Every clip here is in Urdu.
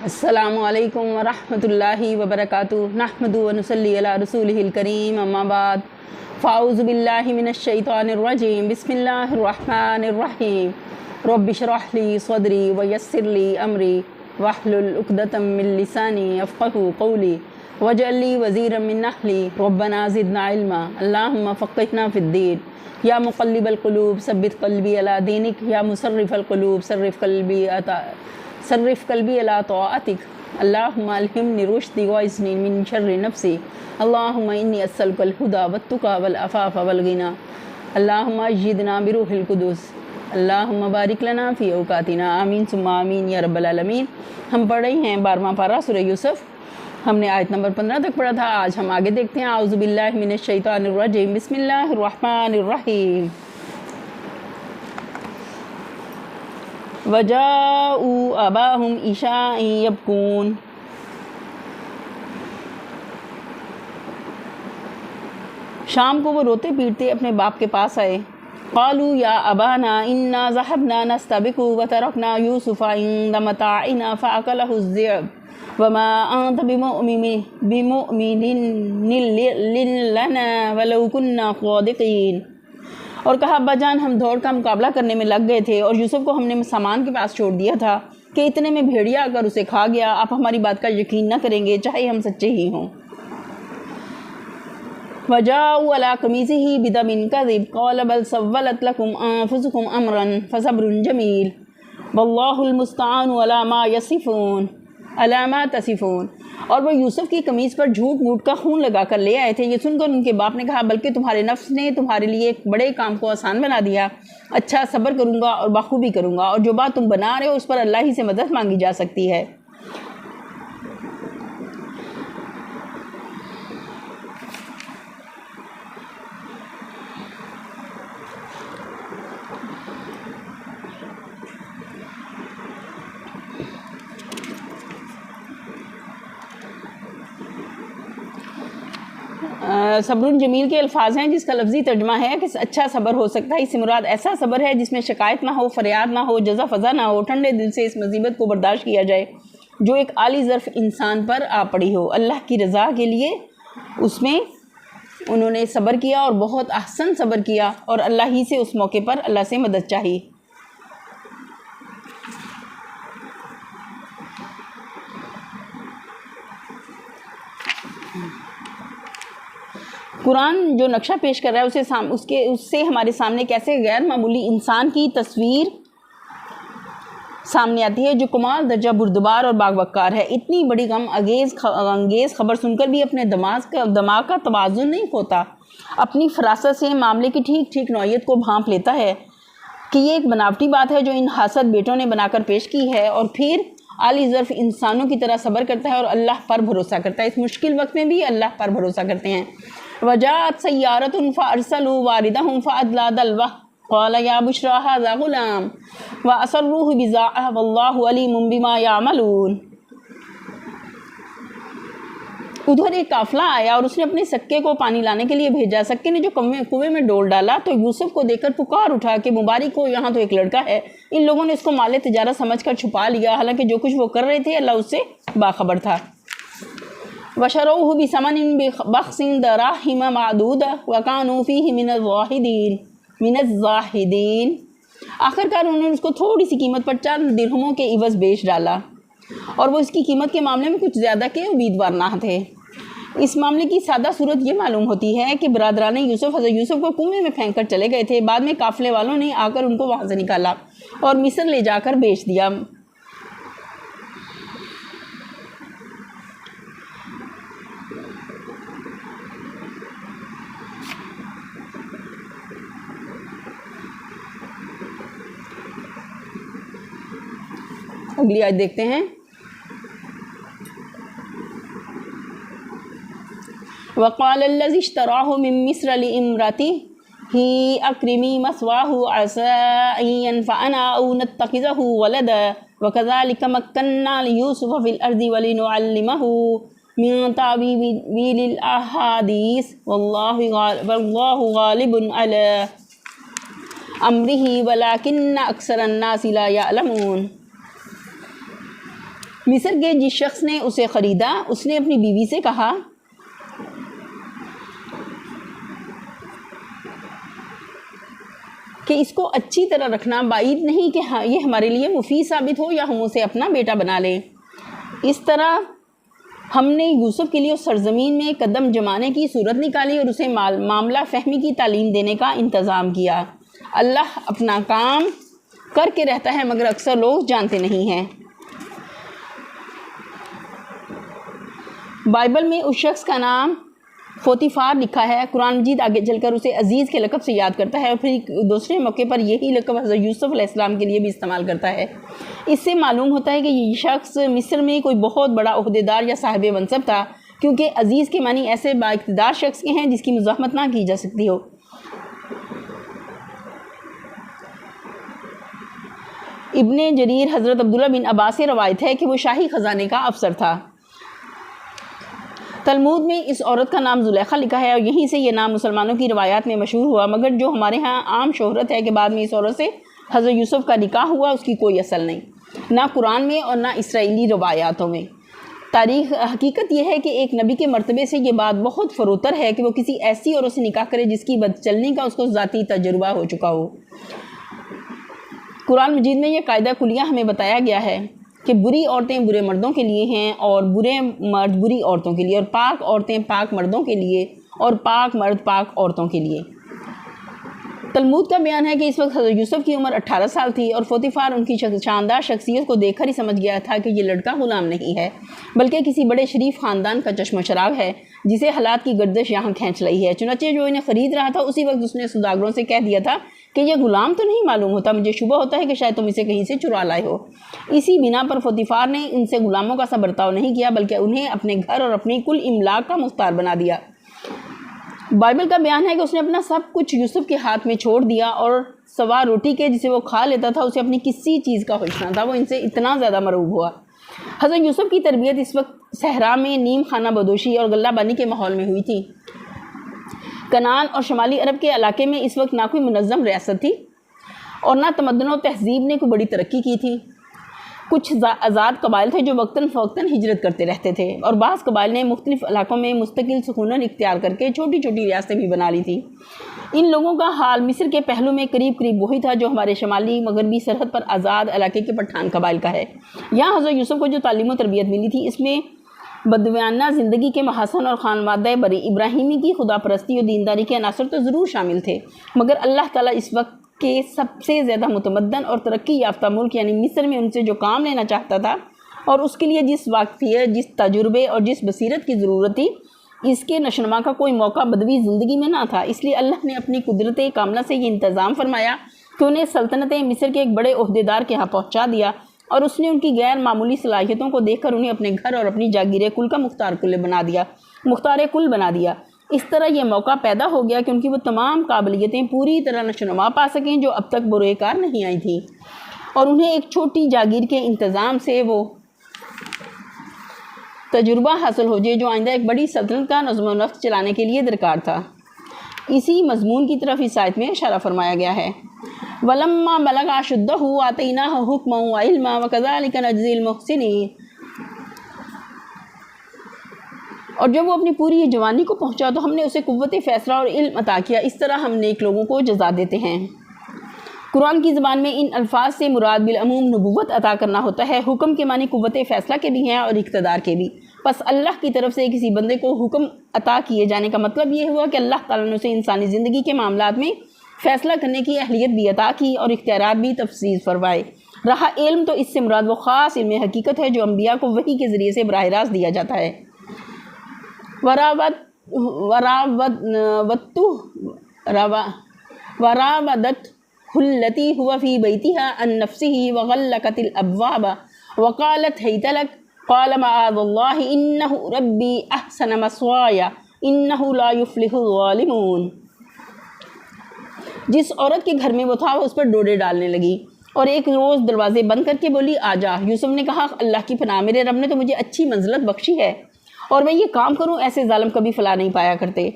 السلام علیکم ورحمۃ اللہ وبرکاتہ نحمد و نصلی علی رسولہ الکریم اما بعد فاعوذ باللہ من الشیطان الرجیم بسم اللہ الرحمن الرحیم رب اشرح لی صدری ویسر لی امری واحلل عقدۃ من لسانی یفقہوا قولی واجعل لی وزیرا من اہلی ربنا زدنا علما اللہم فقہنا فی الدین یا مقلب القلوب ثبت قلبی علی دینک یا مصرف القلوب صرف قلبی علی طاعتک اللہم الہمنی رشدی وعصمنی من شر نفسی اللہم انی اسألک الہدی والتقی والعفاف والغنی اللہم اجدنا بروح القدس اللہم بارک لنا فی اوقاتنا آمین ثم آمین یا رب العالمین۔ ہم پڑھ رہے ہیں 12واں پارہ سورہ یوسف، ہم نے آیت نمبر 15 تک پڑھا تھا۔ آج ہم آگے دیکھتے ہیں۔ اعوذ باللہ من الشیطان الرجیم بسم اللہ الرحمن الرحیم۔ وَجَاءُوا أَبَاهُمْ عِشَاءً يَبْكُونَ۔ شام کو وہ روتے پیٹتے اپنے باپ کے پاس آئے۔ قالوا یا ابانا انا ذهبنا نستبق وتركنا يوسف عند متاعنا فأكله الذئب وما أنت بمؤمن لنا ولو كنا صادقين۔ اور کہا ابا جان ہم دوڑ کا مقابلہ کرنے میں لگ گئے تھے اور یوسف کو ہم نے سامان کے پاس چھوڑ دیا تھا کہ اتنے میں بھیڑیا آ کر اسے کھا گیا۔ آپ ہماری بات کا یقین نہ کریں گے چاہے ہم سچے ہی ہوں۔ وَجَاءُوا عَلَىٰ قَمِيصِهِ بِدَمٍ كَذِبٍ قَالَ بَلْ سَوَّلَتْ لَكُمْ أَنفُسُكُمْ أَمْرًا فَصَبْرٌ جَمِيلٌ وَاللَّهُ الْمُسْتَعَانُ عَلَىٰ مَا تَصِفُونَ۔ اور وہ یوسف کی قمیص پر جھوٹ موٹ کا خون لگا کر لے آئے تھے۔ یہ سن کر ان کے باپ نے کہا بلکہ تمہارے نفس نے تمہارے لیے ایک بڑے کام کو آسان بنا دیا۔ اچھا صبر کروں گا اور بخوبی کروں گا، اور جو بات تم بنا رہے ہو اس پر اللہ ہی سے مدد مانگی جا سکتی ہے۔ صبر جمیل کے الفاظ ہیں جس کا لفظی ترجمہ ہے کہ اچھا صبر ہو سکتا ہے۔ اس سے مراد ایسا صبر ہے جس میں شکایت نہ ہو، فریاد نہ ہو، جزا فضا نہ ہو، ٹھنڈے دل سے اس مصیبت کو برداشت کیا جائے جو ایک عالی ظرف انسان پر آ پڑی ہو۔ اللہ کی رضا کے لیے اس میں انہوں نے صبر کیا اور بہت احسن صبر کیا، اور اللہ ہی سے اس موقع پر اللہ سے مدد چاہی۔ قرآن جو نقشہ پیش کر رہا ہے اس سے ہمارے سامنے کیسے غیر معمولی انسان کی تصویر سامنے آتی ہے جو کمال درجہ بردبار اور باغ وقار ہے۔ اتنی بڑی غم انگیز خبر سن کر بھی اپنے دماغ کا توازن نہیں کھوتا، اپنی فراست سے معاملے کی ٹھیک نوعیت کو بھانپ لیتا ہے کہ یہ ایک بناوٹی بات ہے جو ان حاسد بیٹوں نے بنا کر پیش کی ہے، اور پھر عالی ظرف انسانوں کی طرح صبر کرتا ہے اور اللہ پر بھروسہ کرتا ہے۔ اس مشکل وقت میں بھی اللہ پر بھروسہ کرتے ہیں۔ وجاءت سیارۃ فارسلوا واردہم فادلی دلوہ قال یا بشری ھذا غلام واسروہ بضاعہ واللہ علیم بما یعملون۔ ادھر ایک قافلہ آیا اور اس نے اپنے سکے کو پانی لانے کے لیے بھیجا۔ سکے نے جو کنویں میں ڈول ڈالا تو یوسف کو دیکھ کر پکار اٹھا کہ مبارک ہو، یہاں تو ایک لڑکا ہے۔ ان لوگوں نے اس کو مال تجارت سمجھ کر چھپا لیا، حالانکہ جو کچھ وہ کر رہے تھے اللہ اس سے باخبر تھا۔ وَشَرَوْهُ بِثَمَنٍ بَخْسٍ دَرَاهِمَ مَعْدُودَةٍ وَكَانُوا فِيهِ مِنَ الزَّاهِدِينَ۔ آخرکار انہوں نے اس کو تھوڑی سی قیمت پر 4 درہموں کے عوض بیچ ڈالا، اور وہ اس کی قیمت کے معاملے میں کچھ زیادہ کے امیدوار نہ تھے۔ اس معاملے کی سادہ صورت یہ معلوم ہوتی ہے کہ برادران یوسف حضرت یوسف کو کنویں میں پھینک کر چلے گئے تھے۔ بعد میں قافلے والوں نے آ کر ان کو وہاں سے نکالا اور مصر لے جا کر بیچ دیا۔ اگلی آیت دیکھتے ہیں۔ وقال الذي اشتراه من مصر لامرأته اكرمي مثواه عسى ان ينفعنا او نتخذه ولدا وكذلك مكنا ليوسف في الارض ولنعلمه من تاويل الاحاديث والله غالب على امره ولكن اکثر الناس لا يعلمون۔ مصر کے جس شخص نے اسے خریدا اس نے اپنی بیوی سے کہا کہ اس کو اچھی طرح رکھنا، بعید نہیں کہ یہ ہمارے لیے مفید ثابت ہو یا ہم اسے اپنا بیٹا بنا لیں۔ اس طرح ہم نے یوسف کے لیے اس سرزمین میں قدم جمانے کی صورت نکالی اور اسے معاملہ فہمی کی تعلیم دینے کا انتظام کیا۔ اللہ اپنا کام کر کے رہتا ہے مگر اکثر لوگ جانتے نہیں ہیں۔ بائبل میں اس شخص کا نام فوتیفار لکھا ہے۔ قرآن مجید آگے چل کر اسے عزیز کے لقب سے یاد کرتا ہے اور پھر دوسرے موقع پر یہی لقب حضرت یوسف علیہ السلام کے لیے بھی استعمال کرتا ہے۔ اس سے معلوم ہوتا ہے کہ یہ شخص مصر میں کوئی بہت بڑا عہدیدار یا صاحب منصب تھا، کیونکہ عزیز کے معنی ایسے با اقتدار شخص کے ہیں جس کی مزاحمت نہ کی جا سکتی ہو۔ ابن جریر حضرت عبداللہ بن عباس سے روایت ہے کہ وہ شاہی خزانے کا افسر تھا۔ تلمود میں اس عورت کا نام زلیخا لکھا ہے اور یہیں سے یہ نام مسلمانوں کی روایات میں مشہور ہوا، مگر جو ہمارے ہاں عام شہرت ہے کہ بعد میں اس عورت سے حضرت یوسف کا نکاح ہوا، اس کی کوئی اصل نہیں، نہ قرآن میں اور نہ اسرائیلی روایاتوں میں۔ حقیقت یہ ہے کہ ایک نبی کے مرتبے سے یہ بات بہت فروتر ہے کہ وہ کسی ایسی عورت سے نکاح کرے جس کی بد چلنی کا اس کو ذاتی تجربہ ہو چکا ہو۔ قرآن مجید میں یہ قاعدہ کلیہ ہمیں بتایا گیا ہے کہ بری عورتیں برے مردوں کے لیے ہیں اور برے مرد بری عورتوں کے لیے، اور پاک عورتیں پاک مردوں کے لیے اور پاک مرد پاک عورتوں کے لیے۔ تلمود کا بیان ہے کہ اس وقت حضرت یوسف کی عمر 18 سال تھی اور فوتیفار ان کی شاندار شخصیت کو دیکھ کر ہی سمجھ گیا تھا کہ یہ لڑکا غلام نہیں ہے بلکہ کسی بڑے شریف خاندان کا چشم و چراغ ہے جسے حالات کی گردش یہاں کھینچ رہی ہے۔ چنانچہ جو انہیں خرید رہا تھا اسی وقت اس نے سوداگروں سے کہہ دیا تھا کہ یہ غلام تو نہیں معلوم ہوتا، مجھے شبہ ہوتا ہے کہ شاید تم اسے کہیں سے چرا لائے ہو۔ اسی بنا پر فوتیفار نے ان سے غلاموں کا سا برتاؤ نہیں کیا بلکہ انہیں اپنے گھر اور اپنی کل املاک کا مختار بنا دیا۔ بائبل کا بیان ہے کہ اس نے اپنا سب کچھ یوسف کے ہاتھ میں چھوڑ دیا اور سوا روٹی کے جسے وہ کھا لیتا تھا اسے اپنی کسی چیز کا ہوش نہ تھا، وہ ان سے اتنا زیادہ مرعوب ہوا۔ حضرت یوسف کی تربیت اس وقت صحرا میں نیم خانہ بدوشی اور غلہ بانی کے ماحول میں ہوئی تھی۔ کنعان اور شمالی عرب کے علاقے میں اس وقت نہ کوئی منظم ریاست تھی اور نہ تمدن و تہذیب نے کوئی بڑی ترقی کی تھی۔ کچھ آزاد قبائل تھے جو وقتاً فوقتاً ہجرت کرتے رہتے تھے اور بعض قبائل نے مختلف علاقوں میں مستقل سکونت اختیار کر کے چھوٹی چھوٹی ریاستیں بھی بنا لی تھیں۔ ان لوگوں کا حال مصر کے پہلو میں قریب قریب وہی تھا جو ہمارے شمالی مغربی سرحد پر آزاد علاقے کے پٹھان قبائل کا ہے۔ یہاں حضرت یوسف کو جو تعلیم و تربیت ملی تھی اس میں بدویانہ زندگی کے محاسن اور خانوادہ بری ابراہیمی کی خدا پرستی اور دینداری کے عناصر تو ضرور شامل تھے، مگر اللہ تعالیٰ اس وقت کے سب سے زیادہ متمدن اور ترقی یافتہ ملک یعنی مصر میں ان سے جو کام لینا چاہتا تھا اور اس کے لیے جس واقفیت، جس تجربے اور جس بصیرت کی ضرورت تھی، اس کے نشوونما کا کوئی موقع بدوی زندگی میں نہ تھا۔ اس لیے اللہ نے اپنی قدرت کاملہ سے یہ انتظام فرمایا کہ انہیں سلطنت مصر کے ایک بڑے عہدیدار کے ہاں پہنچا دیا اور اس نے ان کی غیر معمولی صلاحیتوں کو دیکھ کر انہیں اپنے گھر اور اپنی جاگیر کل کا مختار کل بنا دیا۔ اس طرح یہ موقع پیدا ہو گیا کہ ان کی وہ تمام قابلیتیں پوری طرح نشوونما پا سکیں جو اب تک بروئے کار نہیں آئی تھیں، اور انہیں ایک چھوٹی جاگیر کے انتظام سے وہ تجربہ حاصل ہو جائے جو آئندہ ایک بڑی سلطنت کا نظم و نسق چلانے کے لیے درکار تھا۔ اسی مضمون کی طرف اس آیت میں اشارہ فرمایا گیا ہے۔ وَلَمَّا بَلَغَ أَشُدَّهُ آتَيْنَاهُ حُكْمًا وَعِلْمًا وَكَذَلِكَ نَجْزِي الْمُحْسِنِينَ۔ اور جب وہ اپنی پوری جوانی کو پہنچا تو ہم نے اسے قوت فیصلہ اور علم عطا کیا، اس طرح ہم نیک لوگوں کو جزا دیتے ہیں۔ قرآن کی زبان میں ان الفاظ سے مراد بالعموم نبوت عطا کرنا ہوتا ہے۔ حکم کے معنی قوت فیصلہ کے بھی ہیں اور اقتدار کے بھی۔ پس اللہ کی طرف سے کسی بندے کو حکم عطا کیے جانے کا مطلب یہ ہوا کہ اللہ تعالیٰ نے اسے انسانی زندگی کے معاملات میں فیصلہ کرنے کی اہلیت بھی عطا کی اور اختیارات بھی تفصیل فرمائے۔ رہا علم تو اس سے مراد وہ خاص علم حقیقت ہے جو انبیاء کو وحی کے ذریعے سے براہ راست دیا جاتا ہے۔ وراودت التي هو في بيتها عن نفسه وغلقت الابواب وقالت هيت لك قال معاذ الله انه ربي احسن مثواي انه لا يفلح الظالمون۔ جس عورت کے گھر میں وہ تھا وہ اس پر ڈوڈے ڈالنے لگی اور ایک روز دروازے بند کر کے بولی آ جا۔ یوسف نے کہا اللہ کی پناہ، میرے رب نے تو مجھے اچھی منزلت بخشی ہے اور میں یہ کام کروں ایسے ظالم کبھی فلاح نہیں پایا کرتے۔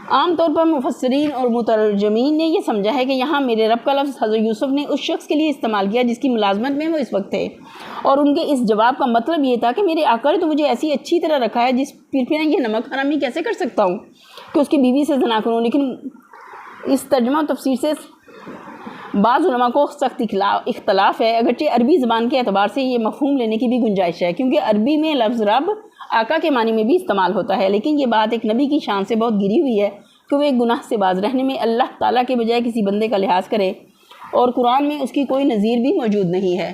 عام طور پر مفسرین اور مترجمین نے یہ سمجھا ہے کہ یہاں میرے رب کا لفظ حضرت یوسف نے اس شخص کے لیے استعمال کیا جس کی ملازمت میں وہ اس وقت تھے، اور ان کے اس جواب کا مطلب یہ تھا کہ میرے آقا نے تو مجھے ایسی اچھی طرح رکھا ہے جس پھر میں یہ نمک حرامی کیسے کر سکتا ہوں کہ اس کی بیوی سے زنا کروں۔ لیکن اس ترجمہ و تفسیر سے بعض علماء کو سخت اختلاف ہے، اگرچہ عربی زبان کے اعتبار سے یہ مفہوم لینے کی بھی گنجائش ہے، کیونکہ عربی میں لفظ رب آقا کے معنی میں بھی استعمال ہوتا ہے، لیکن یہ بات ایک نبی کی شان سے بہت گری ہوئی ہے کہ وہ ایک گناہ سے باز رہنے میں اللہ تعالیٰ کے بجائے کسی بندے کا لحاظ کرے، اور قرآن میں اس کی کوئی نظیر بھی موجود نہیں ہے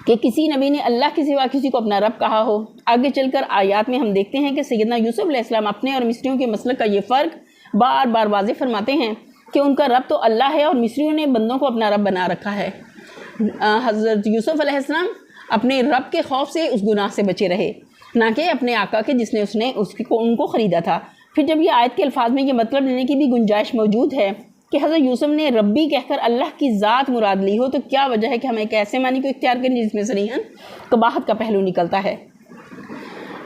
کہ کسی نبی نے اللہ کے سوا کسی کو اپنا رب کہا ہو۔ آگے چل کر آیات میں ہم دیکھتے ہیں کہ سیدنا یوسف علیہ السلام اپنے اور مصریوں کے مسلک کا یہ فرق بار بار واضح فرماتے ہیں کہ ان کا رب تو اللہ ہے اور مصریوں نے بندوں کو اپنا رب بنا رکھا ہے۔ حضرت یوسف علیہ السلام اپنے رب کے خوف سے اس گناہ سے بچے رہے، نہ کہ اپنے آقا کے جس نے ان کو خریدا تھا۔ پھر جب یہ آیت کے الفاظ میں یہ مطلب لینے کی بھی گنجائش موجود ہے کہ حضرت یوسف نے ربی کہہ کر اللہ کی ذات مراد لی ہو، تو کیا وجہ ہے کہ ہم ایک ایسے معنی کو اختیار کریں جس میں صریحاً قباحت کا پہلو نکلتا ہے۔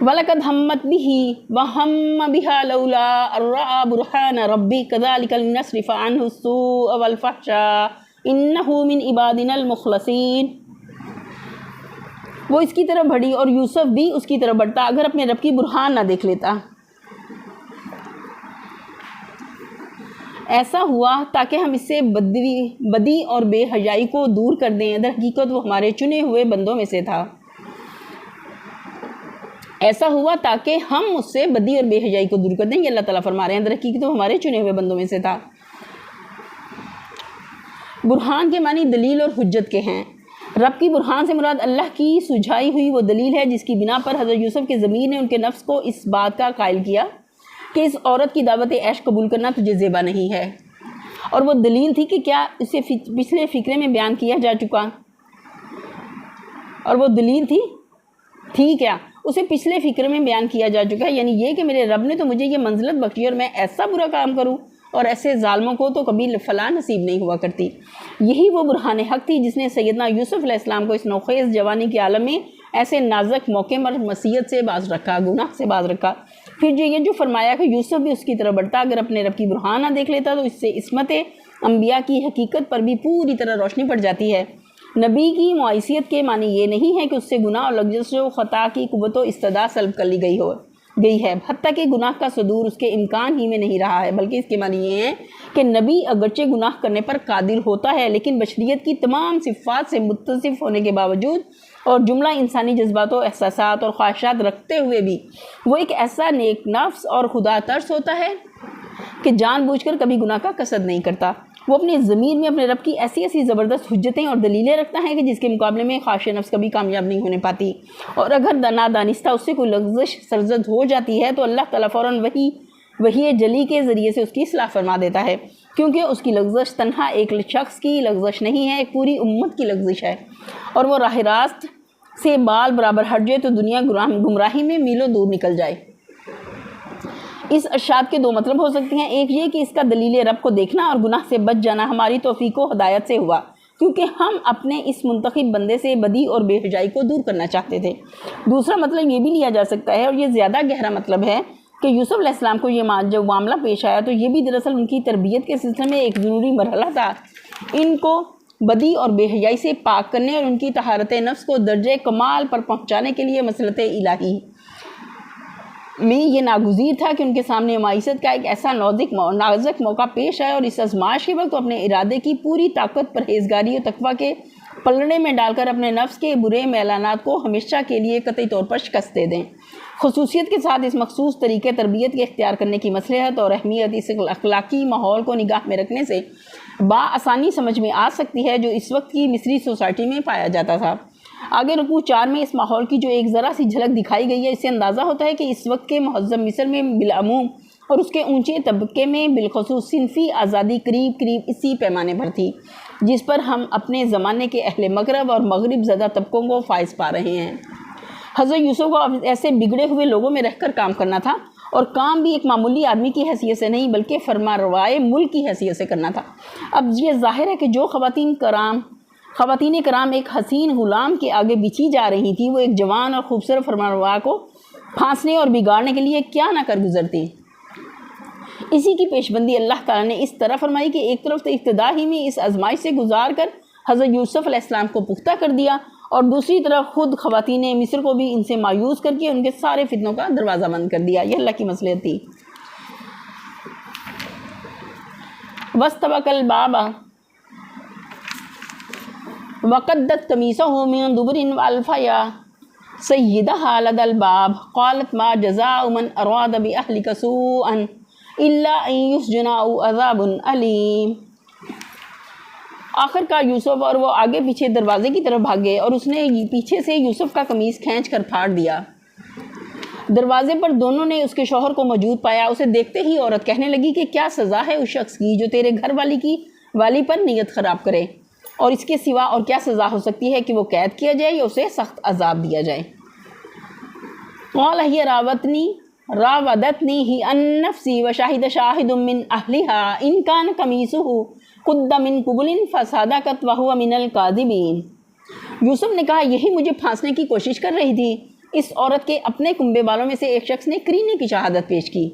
وَلَقَدْ هَمَّتْ بِهِ وَهَمَّ بِهَا لَوْلَا أَن رَّأَىٰ بُرْهَانَ رَبِّهِ كَذَٰلِكَ لِنَصْرِفَ عَنْهُ السُّوءَ وَالْفَحْشَاءَ إِنَّهُ مِنْ عِبَادِنَا الْمُخْلَصِينَ۔ وہ اس کی طرف بڑھی اور یوسف بھی اس کی طرف بڑھتا اگر اپنے رب کی برہان نہ دیکھ لیتا۔ ایسا ہوا تاکہ ہم اس سے بدی اور بے حیائی کو دور کر دیں، در حقیقت وہ ہمارے چنے ہوئے بندوں میں سے تھا۔ ایسا ہوا تاکہ ہم اس سے بدی اور بے حیائی کو دور کر دیں، یہ اللہ تعالیٰ فرما رہے ہیں، در حقیقت وہ ہمارے چنے ہوئے بندوں میں سے تھا۔ برہان کے معنی دلیل اور حجت کے ہیں۔ رب کی برہان سے مراد اللہ کی سجھائی ہوئی وہ دلیل ہے جس کی بنا پر حضرت یوسف کے ضمیر نے ان کے نفس کو اس بات کا قائل کیا کہ اس عورت کی دعوت عیش قبول کرنا تجھے زیبا نہیں ہے، اور وہ دلیل تھی کہ کیا اسے پچھلے فقرے میں بیان کیا جا چکا، اور وہ دلیل تھی کیا اسے پچھلے فقرے میں بیان کیا جا چکا ہے، یعنی یہ کہ میرے رب نے تو مجھے یہ منزلت بخشی اور میں ایسا برا کام کروں اور ایسے ظالموں کو تو کبھی فلاح نصیب نہیں ہوا کرتی۔ یہی وہ برہان حق تھی جس نے سیدنا یوسف علیہ السلام کو اس نوخیز جوانی کے عالم میں ایسے نازک موقع پر معصیت سے باز رکھا، گناہ سے باز رکھا۔ پھر جو فرمایا کہ یوسف بھی اس کی طرف بڑھتا اگر اپنے رب کی برہان نہ دیکھ لیتا، تو اس سے عصمت انبیاء کی حقیقت پر بھی پوری طرح روشنی پڑ جاتی ہے۔ نبی کی معیثیت کے معنی یہ نہیں ہے کہ اس سے گناہ اور لغزش و خطا کی قوت و استدعا سلب کر لی گئی ہے، حتیٰ کہ گناہ کا صدور اس کے امکان ہی میں نہیں رہا ہے، بلکہ اس کے معنی یہ ہے کہ نبی اگرچہ گناہ کرنے پر قادر ہوتا ہے، لیکن بشریت کی تمام صفات سے متصف ہونے کے باوجود اور جملہ انسانی جذبات و احساسات اور خواہشات رکھتے ہوئے بھی وہ ایک ایسا نیک نفس اور خدا ترس ہوتا ہے کہ جان بوجھ کر کبھی گناہ کا قصد نہیں کرتا۔ وہ اپنے ضمیر میں اپنے رب کی ایسی زبردست حجتیں اور دلیلیں رکھتا ہے کہ جس کے مقابلے میں خواہش نفس کبھی کامیاب نہیں ہونے پاتی، اور اگر نادانستہ اس سے کوئی لغزش سرزد ہو جاتی ہے تو اللہ تعالیٰ فوراً وحی جلی کے ذریعے سے اس کی اصلاح فرما دیتا ہے، کیونکہ اس کی لغزش تنہا ایک شخص کی لغزش نہیں ہے، ایک پوری امت کی لغزش ہے، اور وہ راہ راست سے بال برابر ہٹ جائے تو دنیا گمراہی میں میلوں دور نکل جائے۔ اس ارشاد کے دو مطلب ہو سکتے ہیں، ایک یہ کہ اس کا دلیل رب کو دیکھنا اور گناہ سے بچ جانا ہماری توفیق و ہدایت سے ہوا، کیونکہ ہم اپنے اس منتخب بندے سے بدی اور بے حجائی کو دور کرنا چاہتے تھے۔ دوسرا مطلب یہ بھی لیا جا سکتا ہے، اور یہ زیادہ گہرا مطلب ہے، کہ یوسف علیہ السلام کو یہ جب معاملہ پیش آیا تو یہ بھی دراصل ان کی تربیت کے سلسلے میں ایک ضروری مرحلہ تھا، ان کو بدی اور بے حیائی سے پاک کرنے اور ان کی طہارت نفس کو درجہ کمال پر پہنچانے کے لیے مسلط الہی میں یہ ناگزیر تھا کہ ان کے سامنے معیشت کا ایک ایسا نازک موقع پیش آئے، اور اس آزمائش کے وقت اپنے ارادے کی پوری طاقت پرہیزگاری اور تقویٰ کے پلڑے میں ڈال کر اپنے نفس کے برے میلانات کو ہمیشہ کے لیے قطعی طور پر شکست دے دیں۔ خصوصیت کے ساتھ اس مخصوص طریقے تربیت کے اختیار کرنے کی مصلحت اور اہمیت اس اخلاقی ماحول کو نگاہ میں رکھنے سے بآسانی سمجھ میں آ سکتی ہے جو اس وقت کی مصری سوسائٹی میں پایا جاتا تھا۔ آگے رکوع 4 میں اس ماحول کی جو ایک ذرا سی جھلک دکھائی گئی ہے، اس سے اندازہ ہوتا ہے کہ اس وقت کے مہذب مصر میں بالعموم اور اس کے اونچے طبقے میں بالخصوص صنفی آزادی قریب اسی پیمانے پر تھی جس پر ہم اپنے زمانے کے اہل مغرب اور مغرب زدہ طبقوں کو فائز پا رہے ہیں۔ حضرت یوسف کو ایسے بگڑے ہوئے لوگوں میں رہ کر کام کرنا تھا، اور کام بھی ایک معمولی آدمی کی حیثیت سے نہیں بلکہ فرمانروائے ملک کی حیثیت سے کرنا تھا۔ اب یہ ظاہر ہے کہ جو خواتین کرام ایک حسین غلام کے آگے بچھی جا رہی تھی، وہ ایک جوان اور خوبصورت فرمانروا کو پھانسنے اور بگاڑنے کے لیے کیا نہ کر گزرتی۔ اسی کی پیشبندی اللہ تعالیٰ نے اس طرح فرمائی کہ ایک طرف تو ابتدا ہی میں اس آزمائش سے گزار کر حضرت یوسف علیہ السلام کو پختہ کر دیا، اور دوسری طرف خود خواتین مصر کو بھی ان سے مایوس کر کے ان کے سارے فتنوں کا دروازہ بند کر دیا۔ یہ اللہ کی مصلحت تھی۔ وَاسْتَبَقَ الْبَابَ وَقَدَّتْ قَمِيصَهُ مِن دُبُرٍ وَأَلْفَ يَا سَيِّدَهَا لَدَى الْبَابِ قَالَتْ مَا جَزَاءُ مَنْ أَرَادَ بِأَهْلِكَ سُوءًا إِلَّا أَن يُسْجَنَ أَوْ عَذَابٌ أَلِيمٌ۔ آخر کار یوسف اور وہ آگے پیچھے دروازے کی طرف بھاگے، اور اس نے پیچھے سے یوسف کا قمیص کھینچ کر پھاڑ دیا۔ دروازے پر دونوں نے اس کے شوہر کو موجود پایا۔ اسے دیکھتے ہی عورت کہنے لگی کہ کیا سزا ہے اس شخص کی جو تیرے گھر والی پر نیت خراب کرے، اور اس کے سوا اور کیا سزا ہو سکتی ہے کہ وہ قید کیا جائے یا اسے سخت عذاب دیا جائے۔ قال ہی راودتنی ہی عن نفسی وشاہد شاہد من اہلہا ان کان قمیصہ قد من قبل فصدقت وہو من الکاذبین۔ یوسف نے کہا یہی مجھے پھانسنے کی کوشش کر رہی تھی۔ اس عورت کے اپنے کنبے والوں میں سے ایک شخص نے قرینے کی شہادت پیش کی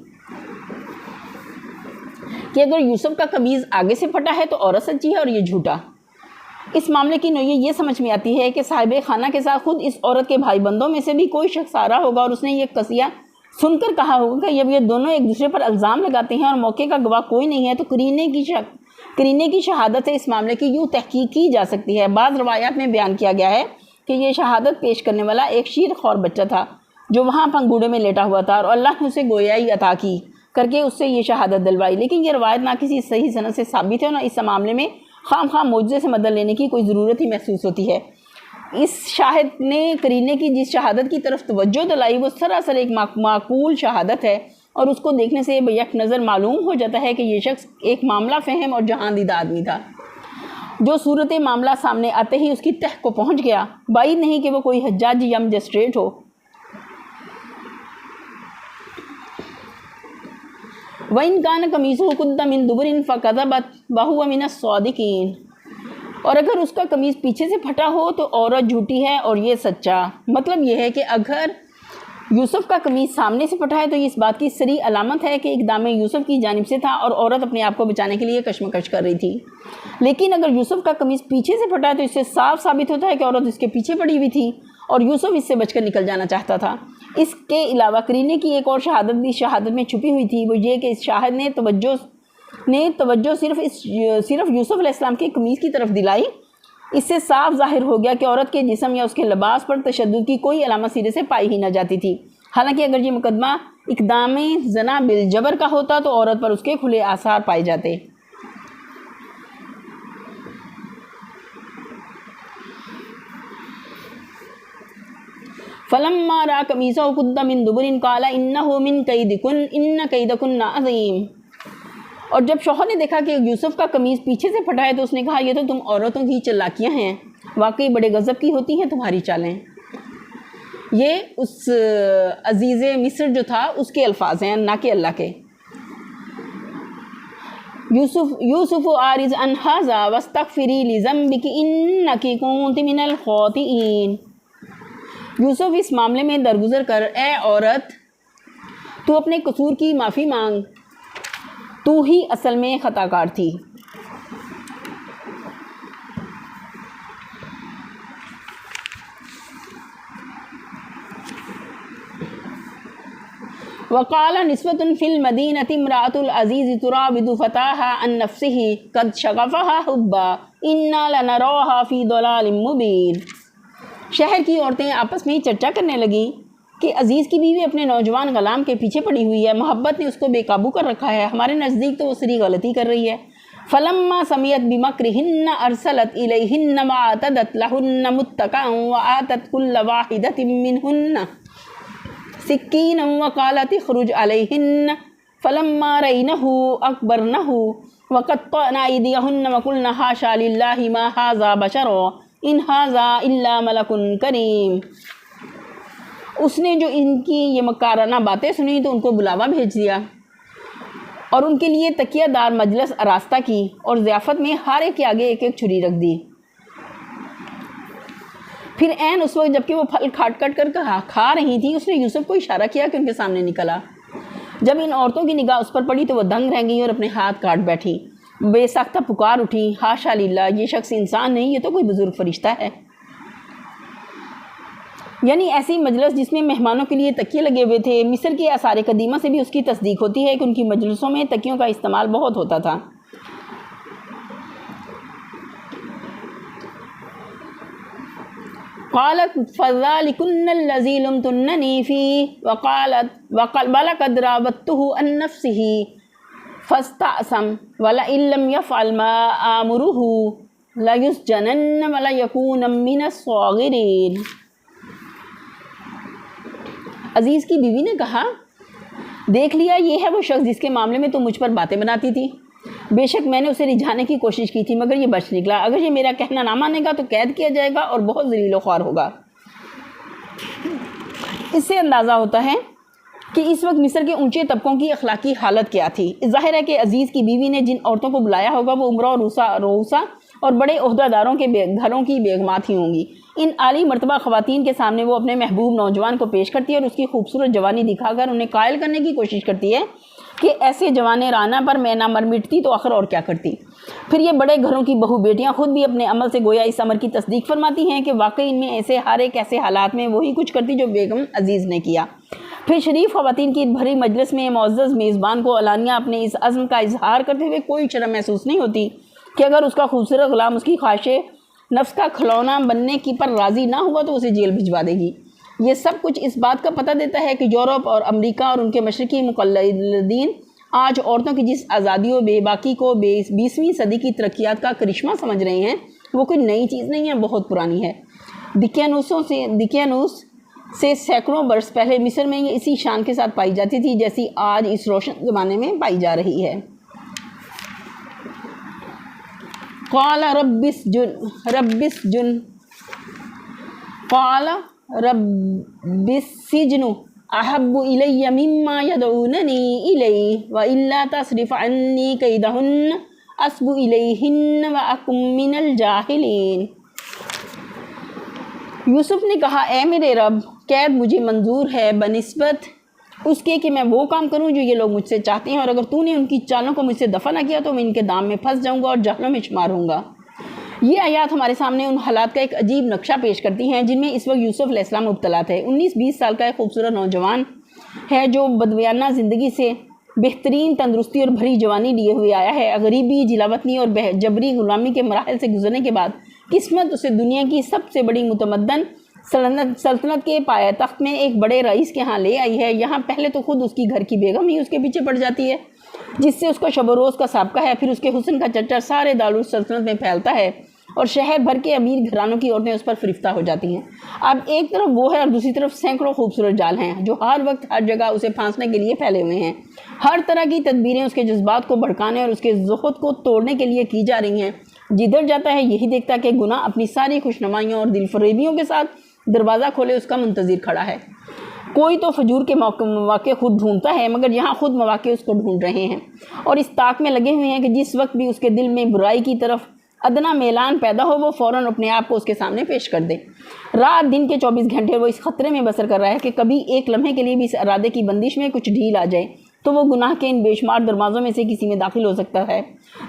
کہ اگر یوسف کا قمیض آگے سے پھٹا ہے تو عورت سچی ہے اور یہ جھوٹا۔ اس معاملے کی نوعیت یہ سمجھ میں آتی ہے کہ صاحب خانہ کے ساتھ خود اس عورت کے بھائی بندوں میں سے بھی کوئی شخص آ رہا ہوگا، اور اس نے یہ قضیہ سن کر کہا ہوگا کہ جب یہ دونوں ایک دوسرے پر الزام لگاتے ہیں اور موقع کا گواہ کوئی نہیں ہے تو قرینے کی شہادت سے اس معاملے کی یوں تحقیق کی جا سکتی ہے۔ بعض روایات میں بیان کیا گیا ہے کہ یہ شہادت پیش کرنے والا ایک شیر خور بچہ تھا جو وہاں پنگوڑے میں لیٹا ہوا تھا، اور اللہ نے اسے گویائی عطا کی کر کے اس سے یہ شہادت دلوائی۔ لیکن یہ روایت نہ کسی صحیح سند سے ثابت ہے، اور نہ اس معاملے میں خام معجزے سے مدد لینے کی کوئی ضرورت ہی محسوس ہوتی ہے۔ اس شاہد نے قرینے کی جس شہادت کی طرف توجہ دلائی وہ سراسر ایک معقول شہادت ہے، اور اس کو دیکھنے سے بیک نظر معلوم ہو جاتا ہے کہ یہ شخص ایک معاملہ فہم اور جہاں دیدہ آدمی تھا جو صورت معاملہ سامنے آتے ہی اس کی تہ کو پہنچ گیا۔ بعید نہیں کہ وہ کوئی حجاج یا مجسٹریٹ ہو۔ وَإِنْ كَانَ قَمِيصُهُ قُدَّ مِن دُبُرٍ فَكَذَبَتْ وَهُوَ مِنَ الصَّادِقِينَ۔ اور اگر اس کا قمیص پیچھے سے پھٹا ہو تو عورت جھوٹی ہے اور یہ سچا۔ مطلب یہ ہے کہ اگر یوسف کا قمیص سامنے سے پھٹا ہے تو یہ اس بات کی صریح علامت ہے کہ اقدام یوسف کی جانب سے تھا اور عورت اپنے آپ کو بچانے کے لیے کشمکش کر رہی تھی۔ لیکن اگر یوسف کا قمیص پیچھے سے پھٹا ہے تو اس سے صاف ثابت ہوتا ہے کہ عورت اس کے پیچھے پڑی ہوئی تھی اور یوسف اس سے بچ کر نکل جانا چاہتا تھا۔ اس کے علاوہ قرینے کی ایک اور شہادت بھی شہادت میں چھپی ہوئی تھی، وہ یہ کہ اس شاہد نے توجہ صرف یوسف علیہ السلام کے قمیص کی طرف دلائی۔ اس سے صاف ظاہر ہو گیا کہ عورت کے جسم یا اس کے لباس پر تشدد کی کوئی علامت سرے سے پائی ہی نہ جاتی تھی۔ حالانکہ اگر یہ مقدمہ اقدام زنا بالجبر کا ہوتا تو عورت پر اس کے کھلے آثار پائے جاتے۔ فَلَمَّا رَأَىٰ قَمِيصَهُ قُدَّ مِن دُبُرٍ قَالَ إِنَّهُ مِن كَيْدِكُنَّ إِنَّ كَيْدَكُنَّ عَظِيمٌ۔ اور جب شوہر نے دیکھا کہ یوسف کا قمیص پیچھے سے پھٹا ہے تو اس نے کہا یہ تو تم عورتوں کی چالاکیاں ہیں، واقعی بڑے غضب کی ہوتی ہیں تمہاری چالیں۔ یہ اس عزیز مصر جو تھا اس کے الفاظ ہیں، نہ کہ اللہ کے۔ یوسف عارض عن ھذا واستغفری لذنبک انک کنت من الخاطئین۔ یوسف اس معاملے میں درگزر کر، اے عورت تو اپنے قصور کی معافی مانگ، تو ہی اصل میں خطا کار تھی۔ وقال نسوة في المدينة امرأة العزيز تراود فتاها عن نفسه قد شغفها حبا إنا لنراها في ضلال مبين۔ شہر کی عورتیں آپس میں چرچا کرنے لگی کہ عزیز کی بیوی اپنے نوجوان غلام کے پیچھے پڑی ہوئی ہے، محبت نے اس کو بے قابو کر رکھا ہے، ہمارے نزدیک تو وہ سری غلطی کر رہی ہے۔ فلما سمعت بمكرهن ارسلت إليهن واعتدت لهن متكئا وآتت كل واحدة منهن سكينا وقالت اخرج عليهن فلما رأينه أكبرنه وقطعن أيديهن وقلن حاشا لله ما هذا بشرا إن هذا إلا ملك كريم۔ اس نے جو ان کی یہ مکارانہ باتیں سنی تو ان کو بلاوا بھیج دیا اور ان کے لیے تکیہ دار مجلس آراستہ کی اور ضیافت میں ہر ایک کے آگے ایک ایک چھری رکھ دی۔ پھر عین اس وقت جب کہ وہ پھل کاٹ کر کھا رہی تھی، اس نے یوسف کو اشارہ کیا کہ ان کے سامنے نکل آ۔ جب ان عورتوں کی نگاہ اس پر پڑی تو وہ دنگ رہ گئیں اور اپنے ہاتھ کاٹ بیٹھی، بے ساختہ پکار اٹھی، حاشا للہ، یہ شخص انسان نہیں، یہ تو کوئی بزرگ فرشتہ ہے۔ یعنی ایسی مجلس جس میں مہمانوں کے لیے تکیے لگے ہوئے تھے۔ مصر کے آثار قدیمہ سے بھی اس کی تصدیق ہوتی ہے کہ ان کی مجلسوں میں تکیوں کا استعمال بہت ہوتا تھا۔ قالت فذلكن الذي لمتنني فيه ولقد راودته عن نفسه فاستعصم ولئن لم يفعل ما آمره ليسجنن وليكون من الصاغرين۔ عزیز کی بیوی نے کہا، دیکھ لیا، یہ ہے وہ شخص جس کے معاملے میں تو مجھ پر باتیں بناتی تھی۔ بے شک میں نے اسے رجھانے کی کوشش کی تھی مگر یہ بچ نکلا۔ اگر یہ میرا کہنا نہ مانے گا تو قید کیا جائے گا اور بہت ذلیل و خوار ہوگا۔ اس سے اندازہ ہوتا ہے کہ اس وقت مصر کے اونچے طبقوں کی اخلاقی حالت کیا تھی۔ ظاہر ہے کہ عزیز کی بیوی نے جن عورتوں کو بلایا ہوگا وہ عمرہ اور روسا اور بڑے عہدہ داروں کے گھروں کی بیگمات ہی ہوں گی۔ ان عالی مرتبہ خواتین کے سامنے وہ اپنے محبوب نوجوان کو پیش کرتی ہے اور اس کی خوبصورت جوانی دکھا کر انہیں قائل کرنے کی کوشش کرتی ہے کہ ایسے جوانے رانہ پر میں نہ مر مٹتی تو آخر اور کیا کرتی۔ پھر یہ بڑے گھروں کی بہو بیٹیاں خود بھی اپنے عمل سے گویا اس امر کی تصدیق فرماتی ہیں کہ واقعی ان میں ہر ایک ایسے حالات میں وہی کچھ کرتی جو بیگم عزیز نے کیا۔ پھر شریف خواتین کی بھری مجلس میں معزز میزبان کو علانیہ اپنے اس عزم کا اظہار کرتے ہوئے کوئی شرم محسوس نہیں ہوتی کہ اگر اس کا خوبصورت غلام اس کی خواہش نفس کا کھلونا بننے کی پر راضی نہ ہوا تو اسے جیل بھجوا دے گی۔ یہ سب کچھ اس بات کا پتہ دیتا ہے کہ یورپ اور امریکہ اور ان کے مشرقی مقلدین آج عورتوں کی جس آزادی و بے باکی کو 20ویں صدی کی ترقیات کا کرشمہ سمجھ رہے ہیں وہ کوئی نئی چیز نہیں ہے، بہت پرانی ہے۔ دقیانوس سے سینکڑوں برس پہلے مصر میں یہ اسی شان کے ساتھ پائی جاتی تھی جیسی آج اس روشن زمانے میں پائی جا رہی ہے۔ قال رب السجن احب الی مما یدعوننی الیہ والا تصرف عنی کیدہن اصب الیہن واکن من الجاہلین۔ یوسف نے کہا، اے میرے رب، قید مجھے منظور ہے بنسبت اس کے کہ میں وہ کام کروں جو یہ لوگ مجھ سے چاہتے ہیں، اور اگر تو نے ان کی چالوں کو مجھ سے دفع نہ کیا تو میں ان کے دام میں پھنس جاؤں گا اور جہنم میں شمار ہوں گا۔ یہ آیات ہمارے سامنے ان حالات کا ایک عجیب نقشہ پیش کرتی ہیں جن میں اس وقت یوسف علیہ السلام مبتلا تھے۔ 19-20 سال کا ایک خوبصورت نوجوان ہے جو بدویانہ زندگی سے بہترین تندرستی اور بھری جوانی لیے ہوئے آیا ہے۔ غریبی، جلاوطنی اور جبری غلامی کے مراحل سے گزرنے کے بعد قسمت اسے دنیا کی سب سے بڑی متمدن سلطنت کے پایہ تخت میں ایک بڑے رئیس کے ہاں لے آئی ہے۔ یہاں پہلے تو خود اس کی گھر کی بیگم ہی اس کے پیچھے پڑ جاتی ہے جس سے اس کا شب و روز کا سابقہ ہے، پھر اس کے حسن کا چرچا سارے دارالسلطنت میں پھیلتا ہے اور شہر بھر کے امیر گھرانوں کی عورتیں اس پر فریفتہ ہو جاتی ہیں۔ اب ایک طرف وہ ہے اور دوسری طرف سینکڑوں خوبصورت جال ہیں جو ہر وقت ہر جگہ اسے پھانسنے کے لیے پھیلے ہوئے ہیں۔ ہر طرح کی تدبیریں اس کے جذبات کو بھڑکانے اور اس کے زہد کو توڑنے کے لیے کی جا رہی ہیں۔ جدھر جاتا ہے یہی دیکھتا کہ گناہ اپنی ساری خوشنمائیوں اور دل فریبیوں کے ساتھ دروازہ کھولے اس کا منتظر کھڑا ہے۔ کوئی تو فجور کے مواقع خود ڈھونڈتا ہے مگر یہاں خود مواقع اس کو ڈھونڈ رہے ہیں اور اس طاق میں لگے ہوئے ہیں کہ جس وقت بھی اس کے دل میں برائی کی طرف ادنا میلان پیدا ہو وہ فوراً اپنے آپ کو اس کے سامنے پیش کر دے۔ رات دن کے 24 گھنٹے وہ اس خطرے میں بسر کر رہا ہے کہ کبھی ایک لمحے کے لیے بھی اس ارادے کی بندش میں کچھ ڈھیل آ جائے تو وہ گناہ کے ان بے شمار دروازوں میں سے کسی میں داخل ہو سکتا ہے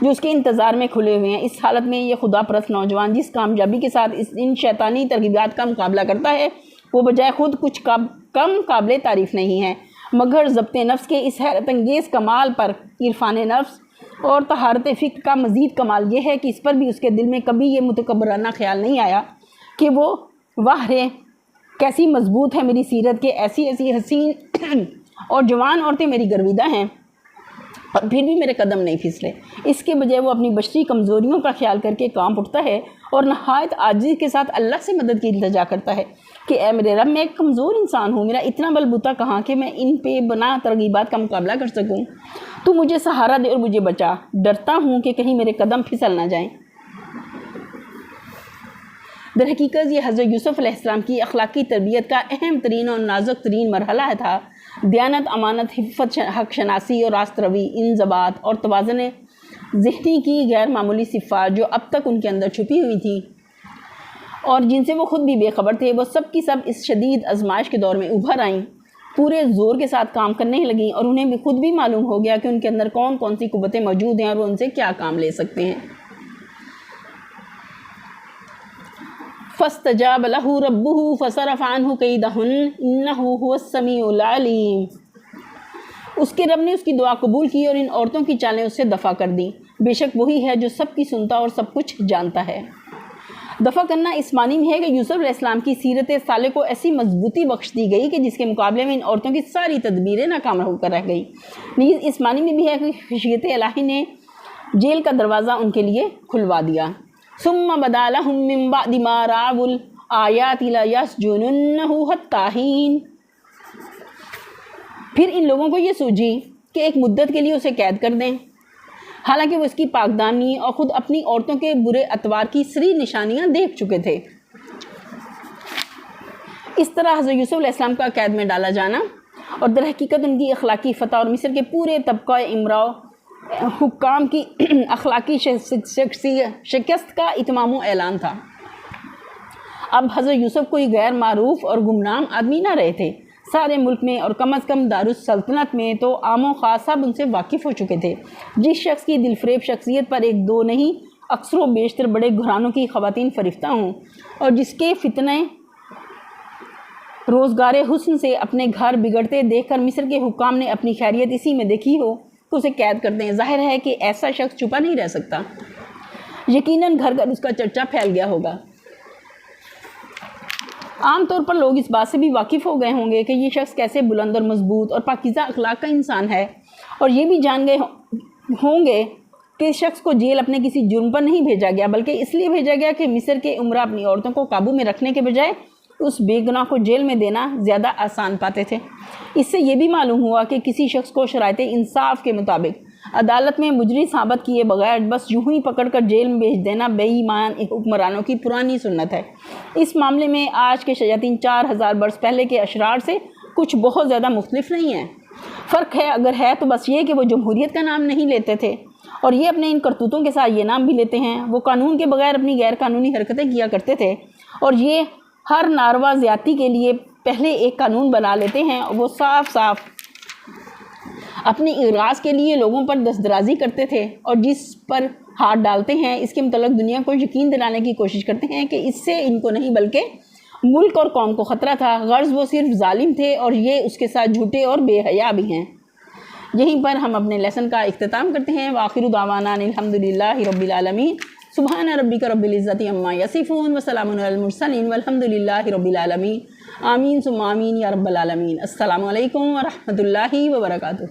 جو اس کے انتظار میں کھلے ہوئے ہیں۔ اس حالت میں یہ خدا پرست نوجوان جس کامیابی کے ساتھ ان شیطانی ترغیبات کا مقابلہ کرتا ہے وہ بجائے خود کچھ کم قابل تعریف نہیں ہے مگر ضبط نفس کے اس حیرت انگیز کمال پر عرفان نفس اور طہارت فکر کا مزید کمال یہ ہے کہ اس پر بھی اس کے دل میں کبھی یہ متکبرانہ خیال نہیں آیا کہ وہ واہ رے کیسی مضبوط ہے میری سیرت، کہ ایسی حسین اور جوان عورتیں میری گرویدہ ہیں اور پھر بھی میرے قدم نہیں پھسلے۔ اس کے بجائے وہ اپنی بشری کمزوریوں کا خیال کر کے کانپ اٹھتا ہے اور نہایت عاجزی کے ساتھ اللہ سے مدد کی التجا کرتا ہے کہ اے میرے رب، میں ایک کمزور انسان ہوں، میرا اتنا بل بوتا کہاں کہ میں ان پہ بنا ترغیبات کا مقابلہ کر سکوں۔ تو مجھے سہارا دے اور مجھے بچا، ڈرتا ہوں کہ کہیں میرے قدم پھسل نہ جائیں۔ در حقیقت یہ حضرت یوسف علیہ السلام کی اخلاقی تربیت کا اہم ترین اور نازک ترین مرحلہ تھا۔ دیانت، امانت، حفت، حق شناسی اور راست روی، انضباط اور توازن ذہنی کی غیر معمولی صفات جو اب تک ان کے اندر چھپی ہوئی تھیں اور جن سے وہ خود بھی بے خبر تھے، وہ سب کی سب اس شدید آزمائش کے دور میں ابھر آئیں، پورے زور کے ساتھ کام کرنے لگیں، اور انہیں بھی خود بھی معلوم ہو گیا کہ ان کے اندر کون کون سی قوتیں موجود ہیں اور وہ ان سے کیا کام لے سکتے ہیں۔ فَاسْتَجَابَ لَهُ رَبُّهُ فَصَرَفَ عَنْهُ كَيْدَهُنَّ إِنَّهُ هُوَ السَّمِيعُ الْعَلِيمُ۔ اس کے رب نے اس کی دعا قبول کی اور ان عورتوں کی چالیں اس سے دفع کر دیں، بے شک وہی ہے جو سب کی سنتا اور سب کچھ جانتا ہے۔ دفع کرنا اس معنی میں ہے کہ یوسف علیہ السلام کی سیرت صالح کو ایسی مضبوطی بخش دی گئی کہ جس کے مقابلے میں ان عورتوں کی ساری تدبیریں ناکام ہو کر رہ گئی۔ نیز اس معنی میں بھی ہے کہ خشیت الہی نے جیل کا دروازہ ان کے لیے کھلوا دیا۔ ثم بدا لهم من بعد ما رأوا الآیات لَيَسْجُنُنَّهُ حَتَّىٰ حِینٍ۔ پھر ان لوگوں کو یہ سوجی کہ ایک مدت کے لیے اسے قید کر دیں، حالانکہ وہ اس کی پاک دامنی اور خود اپنی عورتوں کے برے اطوار کی سری نشانیاں دیکھ چکے تھے۔ اس طرح حضرت یوسف علیہ السلام کا قید میں ڈالا جانا اور در حقیقت ان کی اخلاقی فتح اور مصر کے پورے طبقہ امراء حکام کی اخلاقی شکست کا اتمام و اعلان تھا۔ اب حضرت یوسف کوئی غیر معروف اور گمنام آدمی نہ رہے تھے، سارے ملک میں اور کم از کم دارالسلطنت میں تو عام و خاص سب ان سے واقف ہو چکے تھے۔ جس شخص کی دلفریب شخصیت پر ایک دو نہیں، اکثر و بیشتر بڑے گھرانوں کی خواتین فریفتہ ہوں، اور جس کے فتنے روزگار حسن سے اپنے گھر بگڑتے دیکھ کر مصر کے حکام نے اپنی خیریت اسی میں دیکھی ہو تو اسے قید کرتے ہیں۔ ظاہر ہے کہ ایسا شخص چھپا نہیں رہ سکتا، یقیناً گھر گھر اس کا چرچا پھیل گیا ہوگا۔ عام طور پر لوگ اس بات سے بھی واقف ہو گئے ہوں گے کہ یہ شخص کیسے بلند اور مضبوط اور پاکیزہ اخلاق کا انسان ہے، اور یہ بھی جان گئے ہوں گے کہ اس شخص کو جیل اپنے کسی جرم پر نہیں بھیجا گیا، بلکہ اس لیے بھیجا گیا کہ مصر کے امراء اپنی عورتوں کو قابو میں رکھنے کے بجائے اس بے گناہ کو جیل میں دینا زیادہ آسان پاتے تھے۔ اس سے یہ بھی معلوم ہوا کہ کسی شخص کو شرائط انصاف کے مطابق عدالت میں مجری ثابت کیے بغیر بس یوں ہی پکڑ کر جیل میں بھیج دینا بے ایمان حکمرانوں کی پرانی سنت ہے۔ اس معاملے میں آج کے شیاطین 4000 برس پہلے کے اشرار سے کچھ بہت زیادہ مختلف نہیں ہیں۔ فرق ہے اگر ہے تو بس یہ کہ وہ جمہوریت کا نام نہیں لیتے تھے، اور یہ اپنے ان کرتوتوں کے ساتھ یہ نام بھی لیتے ہیں۔ وہ قانون کے بغیر اپنی غیر قانونی حرکتیں کیا کرتے تھے، اور یہ ہر ناروا زیادتی کے لیے پہلے ایک قانون بنا لیتے ہیں، اور وہ صاف صاف اپنی اغراض کے لیے لوگوں پر دستدرازی کرتے تھے، اور جس پر ہاتھ ڈالتے ہیں اس کے متعلق دنیا کو یقین دلانے کی کوشش کرتے ہیں کہ اس سے ان کو نہیں بلکہ ملک اور قوم کو خطرہ تھا۔ غرض وہ صرف ظالم تھے اور یہ اس کے ساتھ جھوٹے اور بے حیا بھی ہیں۔ یہیں پر ہم اپنے لیسن کا اختتام کرتے ہیں۔ وآخر دعوانا الحمدللہ رب العالمین۔ سبحان ربک رب العزت عما یصفون وسلام علی المرسلین والحمدللہ رب العالمین۔ آمین ثم آمین یا رب العالمین۔ السلام علیکم ورحمۃ اللہ وبرکاتہ۔